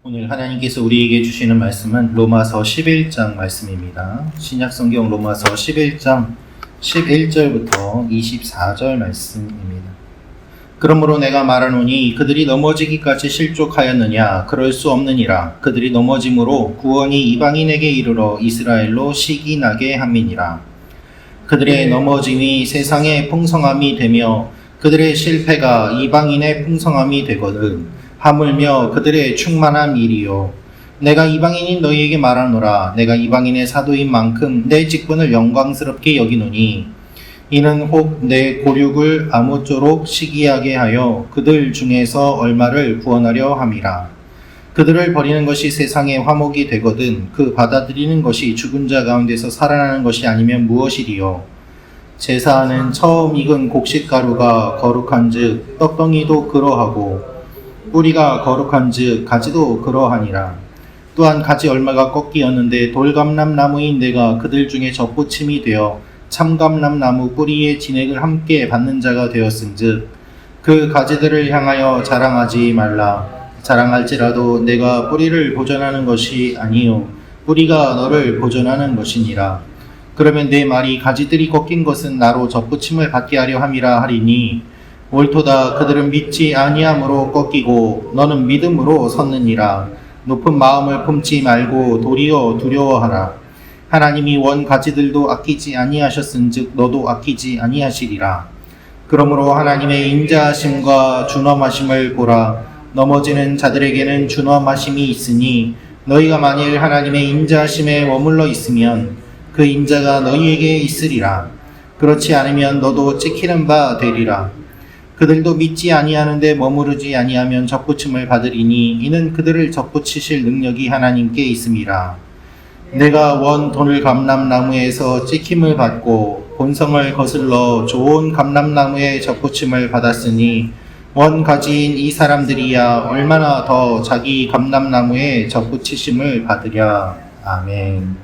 오늘 하나님께서 우리에게 주시는 말씀은 로마서 11장 말씀입니다. 신약성경 로마서 11장 11절부터 24절 말씀입니다. 그러므로 내가 말하노니 그들이 넘어지기까지 실족하였느냐? 그럴 수 없느니라. 그들이 넘어짐으로 구원이 이방인에게 이르러 이스라엘로 시기 나게 함이니라. 그들의 넘어짐이 세상의 풍성함이 되며 그들의 실패가 이방인의 풍성함이 되거든 하물며 그들의 충만한 일이요. 내가 이방인인 너희에게 말하노라. 내가 이방인의 사도인 만큼 내 직분을 영광스럽게 여기노니 이는 혹 내 고륙을 아무쪼록 시기하게 하여 그들 중에서 얼마를 구원하려 함이라. 그들을 버리는 것이 세상의 화목이 되거든 그 받아들이는 것이 죽은 자 가운데서 살아나는 것이 아니면 무엇이리요. 제사하는 처음 익은 곡식가루가 거룩한즉 떡덩이도 그러하고 뿌리가 거룩한즉 가지도 그러하니라. 또한 가지 얼마가 꺾이었는데 돌감람나무인 내가 그들 중에 접붙임이 되어 참감람나무 뿌리의 진액을 함께 받는 자가 되었은즉 그 가지들을 향하여 자랑하지 말라. 자랑할지라도 내가 뿌리를 보존하는 것이 아니요 뿌리가 너를 보존하는 것이니라. 그러면 내 말이 가지들이 꺾인 것은 나로 접붙임을 받게 하려 함이라 하리니 옳도다. 그들은 믿지 아니함으로 꺾이고 너는 믿음으로 섰느니라. 높은 마음을 품지 말고 도리어 두려워하라. 하나님이 원 가지들도 아끼지 아니하셨은즉 너도 아끼지 아니하시리라. 그러므로 하나님의 인자하심과 준엄하심을 보라. 넘어지는 자들에게는 준엄하심이 있으니 너희가 만일 하나님의 인자하심에 머물러 있으면 그 인자가 너희에게 있으리라. 그렇지 않으면 너도 찍히는 바 되리라. 그들도 믿지 아니하는데 머무르지 아니하면 접붙임을 받으리니 이는 그들을 접붙이실 능력이 하나님께 있음이라. 내가 원 돌 감람나무에서 찍힘을 받고 본성을 거슬러 좋은 감람나무에 접붙임을 받았으니 원 가지인 이 사람들이야 얼마나 더 자기 감람나무에 접붙이심을 받으랴. 아멘.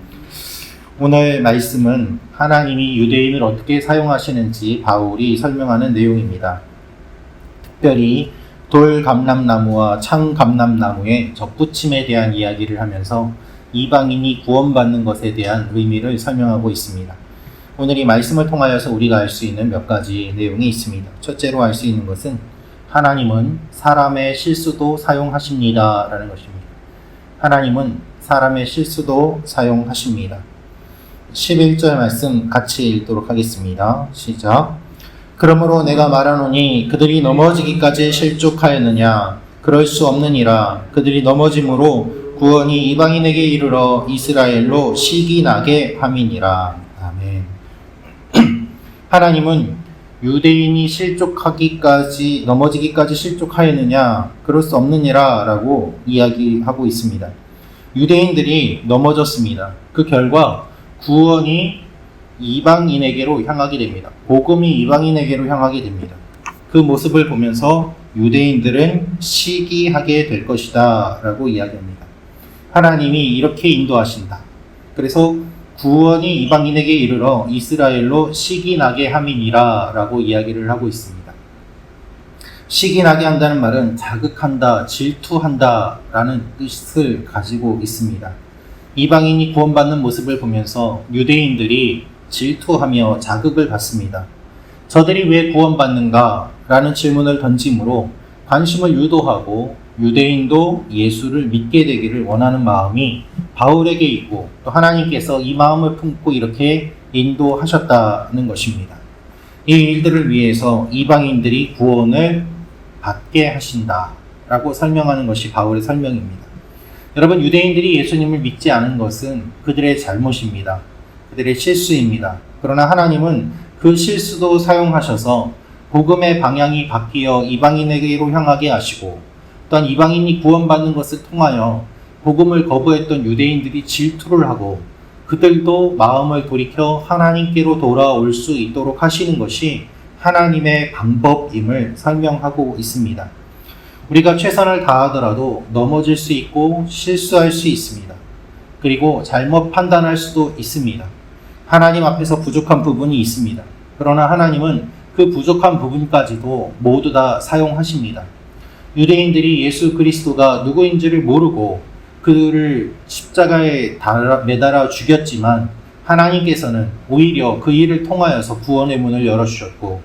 오늘 말씀은 하나님이 유대인을 어떻게 사용하시는지 바울이 설명하는 내용입니다. 특별히 돌감람나무와 창감람나무의 접붙임에 대한 이야기를 하면서 이방인이 구원받는 것에 대한 의미를 설명하고 있습니다. 오늘 이 말씀을 통하여서 우리가 알 수 있는 몇 가지 내용이 있습니다. 첫째로 알 수 있는 것은 하나님은 사람의 실수도 사용하십니다 라는 것입니다. 하나님은 사람의 실수도 사용하십니다. 11절 말씀 같이 읽도록 하겠습니다. 시작. 그러므로 내가 말하노니 그들이 넘어지기까지 실족하였느냐? 그럴 수 없느니라. 그들이 넘어짐으로 구원이 이방인에게 이르러 이스라엘로 시기 나게 함이니라. 아멘. 하나님은 유대인이 넘어지기까지 실족하였느냐? 그럴 수 없느니라 라고 이야기하고 있습니다. 유대인들이 넘어졌습니다. 그 결과 구원이 이방인에게로 향하게 됩니다. 복음이 이방인에게로 향하게 됩니다. 그 모습을 보면서 유대인들은 시기하게 될 것이다 라고 이야기합니다. 하나님이 이렇게 인도하신다. 그래서 구원이 이방인에게 이르러 이스라엘로 시기나게 함이니라 라고 이야기를 하고 있습니다. 시기나게 한다는 말은 자극한다, 질투한다 라는 뜻을 가지고 있습니다. 이방인이 구원받는 모습을 보면서 유대인들이 질투하며 자극을 받습니다. 저들이 왜 구원받는가? 라는 질문을 던지므로 관심을 유도하고 유대인도 예수를 믿게 되기를 원하는 마음이 바울에게 있고 또 하나님께서 이 마음을 품고 이렇게 인도하셨다는 것입니다. 이 일들을 위해서 이방인들이 구원을 받게 하신다 라고 설명하는 것이 바울의 설명입니다. 여러분, 유대인들이 예수님을 믿지 않은 것은 그들의 잘못입니다. 그들의 실수입니다. 그러나 하나님은 그 실수도 사용하셔서 복음의 방향이 바뀌어 이방인에게로 향하게 하시고 또한 이방인이 구원받는 것을 통하여 복음을 거부했던 유대인들이 질투를 하고 그들도 마음을 돌이켜 하나님께로 돌아올 수 있도록 하시는 것이 하나님의 방법임을 설명하고 있습니다. 우리가 최선을 다하더라도 넘어질 수 있고 실수할 수 있습니다. 그리고 잘못 판단할 수도 있습니다. 하나님 앞에서 부족한 부분이 있습니다. 그러나 하나님은 그 부족한 부분까지도 모두 다 사용하십니다. 유대인들이 예수 그리스도가 누구인지를 모르고 그를 십자가에 매달아 죽였지만 하나님께서는 오히려 그 일을 통하여서 구원의 문을 열어주셨고,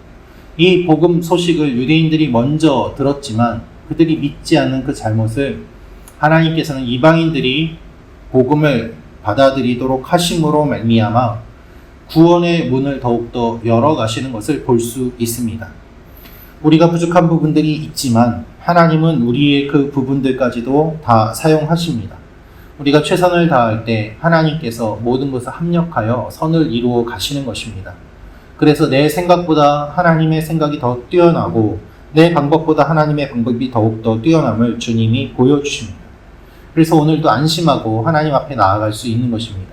이 복음 소식을 유대인들이 먼저 들었지만 그들이 믿지 않는 그 잘못을 하나님께서는 이방인들이 복음을 받아들이도록 하심으로 말미암아 구원의 문을 더욱더 열어가시는 것을 볼 수 있습니다. 우리가 부족한 부분들이 있지만 하나님은 우리의 그 부분들까지도 다 사용하십니다. 우리가 최선을 다할 때 하나님께서 모든 것을 합력하여 선을 이루어 가시는 것입니다. 그래서 내 생각보다 하나님의 생각이 더 뛰어나고 내 방법보다 하나님의 방법이 더욱더 뛰어남을 주님이 보여주십니다. 그래서 오늘도 안심하고 하나님 앞에 나아갈 수 있는 것입니다.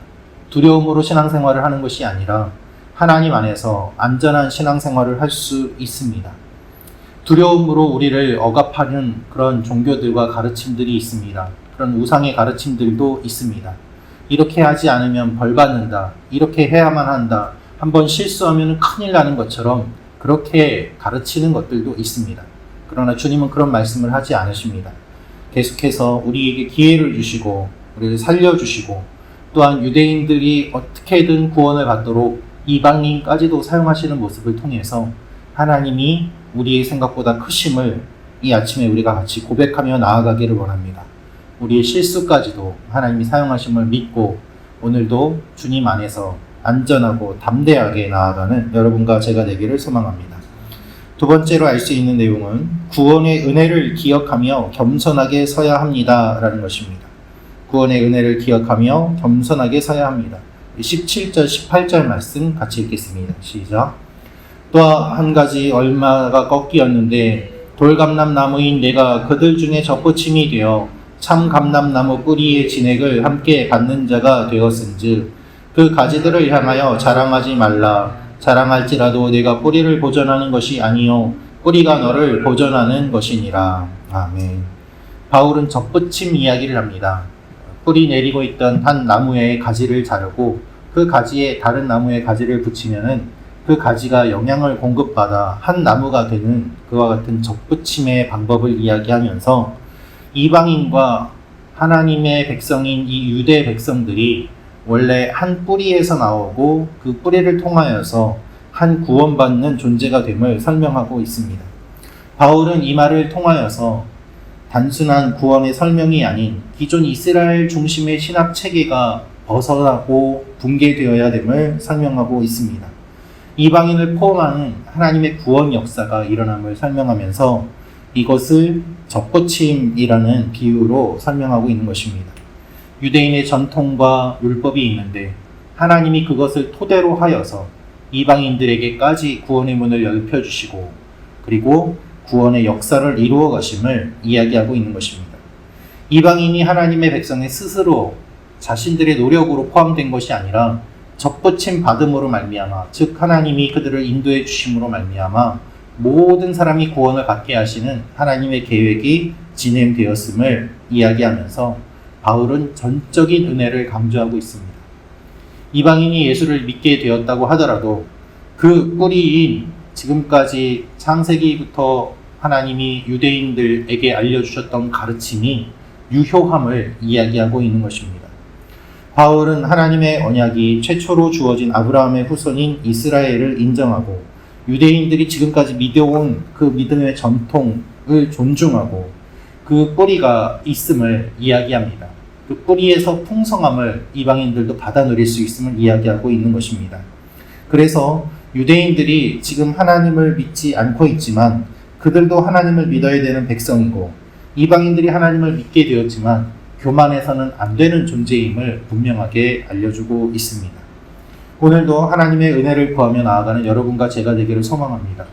두려움으로 신앙생활을 하는 것이 아니라 하나님 안에서 안전한 신앙생활을 할 수 있습니다. 두려움으로 우리를 억압하는 그런 종교들과 가르침들이 있습니다. 그런 우상의 가르침들도 있습니다. 이렇게 하지 않으면 벌 받는다. 이렇게 해야만 한다. 한번 실수하면 큰일 나는 것처럼 그렇게 가르치는 것들도 있습니다. 그러나 주님은 그런 말씀을 하지 않으십니다. 계속해서 우리에게 기회를 주시고 우리를 살려주시고, 또한 유대인들이 어떻게든 구원을 받도록 이방인까지도 사용하시는 모습을 통해서 하나님이 우리의 생각보다 크심을 이 아침에 우리가 같이 고백하며 나아가기를 원합니다. 우리의 실수까지도 하나님이 사용하심을 믿고 오늘도 주님 안에서 안전하고 담대하게 나아가는 여러분과 제가 되기를 소망합니다. 두 번째로 알 수 있는 내용은 구원의 은혜를 기억하며 겸손하게 서야 합니다 라는 것입니다. 구원의 은혜를 기억하며 겸손하게 서야 합니다. 17절 18절 말씀 같이 읽겠습니다. 시작. 또 한 가지 얼마가 꺾이었는데 돌감람나무인 내가 그들 중에 접붙임이 되어 참 감람나무 뿌리의 진액을 함께 받는 자가 되었은즉 그 가지들을 향하여 자랑하지 말라. 자랑할지라도 내가 뿌리를 보존하는 것이 아니요 뿌리가 너를 보존하는 것이니라. 아멘. 바울은 접붙임 이야기를 합니다. 뿌리 내리고 있던 한 나무의 가지를 자르고 그 가지에 다른 나무의 가지를 붙이면은 그 가지가 영양을 공급받아 한 나무가 되는 그와 같은 접붙임의 방법을 이야기하면서 이방인과 하나님의 백성인 이 유대 백성들이 원래 한 뿌리에서 나오고 그 뿌리를 통하여서 한 구원받는 존재가 됨을 설명하고 있습니다. 바울은 이 말을 통하여서 단순한 구원의 설명이 아닌 기존 이스라엘 중심의 신학 체계가 벗어나고 붕괴되어야 됨을 설명하고 있습니다. 이방인을 포함하는 하나님의 구원 역사가 일어남을 설명하면서 이것을 접붙임이라는 비유로 설명하고 있는 것입니다. 유대인의 전통과 율법이 있는데 하나님이 그것을 토대로 하여서 이방인들에게까지 구원의 문을 열펴주시고 그리고 구원의 역사를 이루어 가심을 이야기하고 있는 것입니다. 이방인이 하나님의 백성의 스스로 자신들의 노력으로 포함된 것이 아니라 접붙임 받음으로 말미암아, 즉 하나님이 그들을 인도해 주심으로 말미암아 모든 사람이 구원을 받게 하시는 하나님의 계획이 진행되었음을 이야기하면서 바울은 전적인 은혜를 강조하고 있습니다. 이방인이 예수를 믿게 되었다고 하더라도 그 뿌리인 지금까지 창세기부터 하나님이 유대인들에게 알려주셨던 가르침이 유효함을 이야기하고 있는 것입니다. 바울은 하나님의 언약이 최초로 주어진 아브라함의 후손인 이스라엘을 인정하고 유대인들이 지금까지 믿어온 그 믿음의 전통을 존중하고 그 뿌리가 있음을 이야기합니다. 그 뿌리에서 풍성함을 이방인들도 받아 누릴 수 있음을 이야기하고 있는 것입니다. 그래서 유대인들이 지금 하나님을 믿지 않고 있지만 그들도 하나님을 믿어야 되는 백성이고 이방인들이 하나님을 믿게 되었지만 교만해서는 안 되는 존재임을 분명하게 알려주고 있습니다. 오늘도 하나님의 은혜를 구하며 나아가는 여러분과 제가 되기를 소망합니다.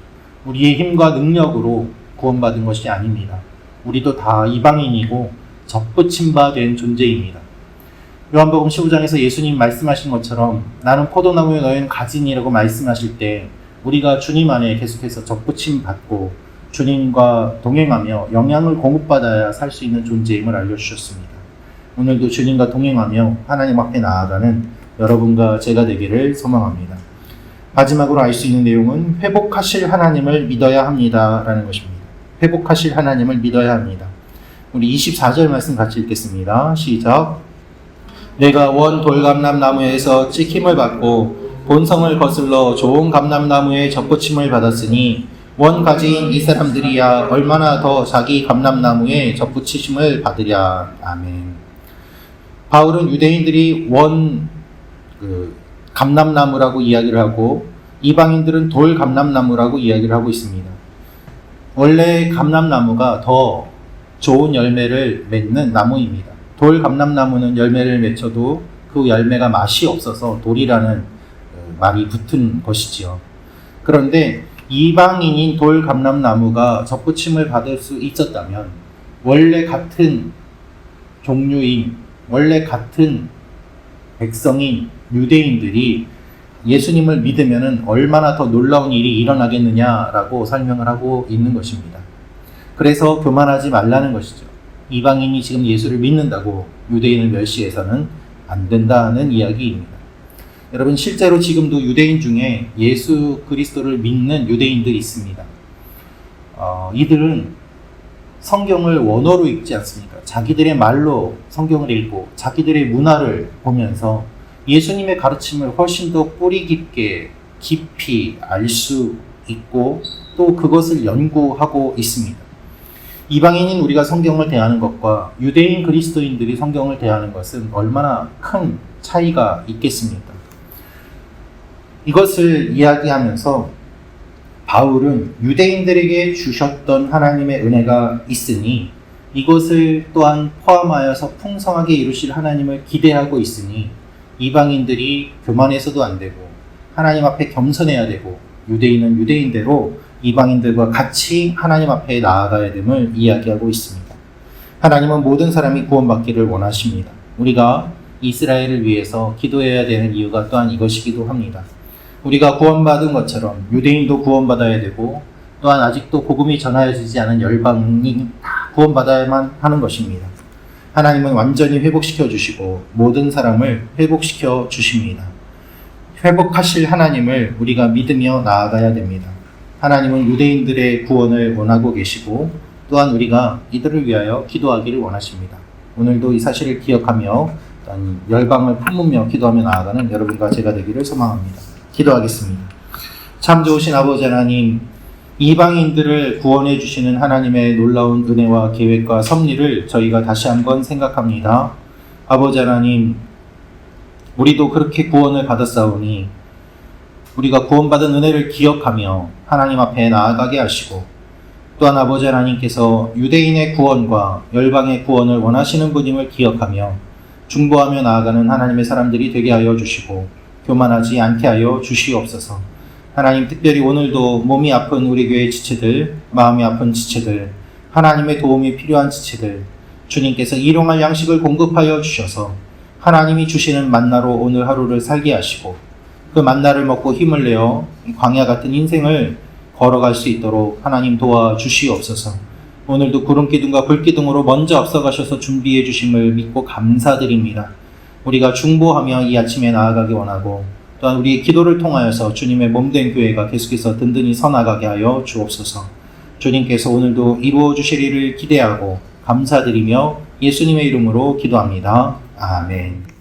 우리의 힘과 능력으로 구원받은 것이 아닙니다. 우리도 다 이방인이고 접붙임 바 된 존재입니다. 요한복음 15장에서 예수님 말씀하신 것처럼 나는 포도나무에 너희는 가지니라고 말씀하실 때 우리가 주님 안에 계속해서 접붙임 받고 주님과 동행하며 영향을 공급받아야 살 수 있는 존재임을 알려주셨습니다. 오늘도 주님과 동행하며 하나님 앞에 나아가는 여러분과 제가 되기를 소망합니다. 마지막으로 알 수 있는 내용은 회복하실 하나님을 믿어야 합니다 라는 것입니다. 회복하실 하나님을 믿어야 합니다. 우리 24절 말씀 같이 읽겠습니다. 시작. 내가 원 돌감람나무에서 찍힘을 받고 본성을 거슬러 좋은 감람나무에 접붙임을 받았으니 원 가지인 이 사람들이야 얼마나 더 자기 감람나무에 접붙이심을 받으랴. 아멘. 바울은 유대인들이 감람나무라고 이야기를 하고 이방인들은 돌 감람나무라고 이야기를 하고 있습니다. 원래 감람나무가 더 좋은 열매를 맺는 나무입니다. 돌 감람나무는 열매를 맺혀도 그 열매가 맛이 없어서 돌이라는 말이 붙은 것이지요. 그런데 이방인인 돌 감람나무가 접붙임을 받을 수 있었다면 원래 같은 종류인, 원래 같은 백성인 유대인들이 예수님을 믿으면 얼마나 더 놀라운 일이 일어나겠느냐라고 설명을 하고 있는 것입니다. 그래서 교만하지 말라는 것이죠. 이방인이 지금 예수를 믿는다고 유대인을 멸시해서는 안 된다는 이야기입니다. 여러분, 실제로 지금도 유대인 중에 예수 그리스도를 믿는 유대인들이 있습니다. 이들은 성경을 원어로 읽지 않습니까? 자기들의 말로 성경을 읽고 자기들의 문화를 보면서 예수님의 가르침을 훨씬 더 뿌리 깊이 알 수 있고 또 그것을 연구하고 있습니다. 이방인인 우리가 성경을 대하는 것과 유대인 그리스도인들이 성경을 대하는 것은 얼마나 큰 차이가 있겠습니까? 이것을 이야기하면서 바울은 유대인들에게 주셨던 하나님의 은혜가 있으니 이것을 또한 포함하여서 풍성하게 이루실 하나님을 기대하고 있으니 이방인들이 교만해서도 안 되고 하나님 앞에 겸손해야 되고 유대인은 유대인대로 이방인들과 같이 하나님 앞에 나아가야 됨을 이야기하고 있습니다. 하나님은 모든 사람이 구원받기를 원하십니다. 우리가 이스라엘을 위해서 기도해야 되는 이유가 또한 이것이기도 합니다. 우리가 구원받은 것처럼 유대인도 구원받아야 되고 또한 아직도 복음이 전하여지지 않은 열방이 다 구원받아야만 하는 것입니다. 하나님은 완전히 회복시켜 주시고 모든 사람을 회복시켜 주십니다. 회복하실 하나님을 우리가 믿으며 나아가야 됩니다. 하나님은 유대인들의 구원을 원하고 계시고 또한 우리가 이들을 위하여 기도하기를 원하십니다. 오늘도 이 사실을 기억하며 또한 열방을 품으며 기도하며 나아가는 여러분과 제가 되기를 소망합니다. 기도하겠습니다. 참 좋으신 아버지 하나님, 이방인들을 구원해 주시는 하나님의 놀라운 은혜와 계획과 섭리를 저희가 다시 한번 생각합니다. 아버지 하나님, 우리도 그렇게 구원을 받았사오니 우리가 구원받은 은혜를 기억하며 하나님 앞에 나아가게 하시고 또한 아버지 하나님께서 유대인의 구원과 열방의 구원을 원하시는 분임을 기억하며 중보하며 나아가는 하나님의 사람들이 되게 하여 주시고 교만하지 않게 하여 주시옵소서. 하나님, 특별히 오늘도 몸이 아픈 우리 교회 지체들, 마음이 아픈 지체들, 하나님의 도움이 필요한 지체들, 주님께서 일용할 양식을 공급하여 주셔서 하나님이 주시는 만나로 오늘 하루를 살게 하시고 그 만나를 먹고 힘을 내어 광야 같은 인생을 걸어갈 수 있도록 하나님 도와주시옵소서. 오늘도 구름기둥과 불기둥으로 먼저 앞서가셔서 준비해 주심을 믿고 감사드립니다. 우리가 중보하며 이 아침에 나아가기 원하고 또한 우리의 기도를 통하여서 주님의 몸된 교회가 계속해서 든든히 서나가게 하여 주옵소서. 주님께서 오늘도 이루어 주실 일을 기대하고 감사드리며 예수님의 이름으로 기도합니다. 아멘.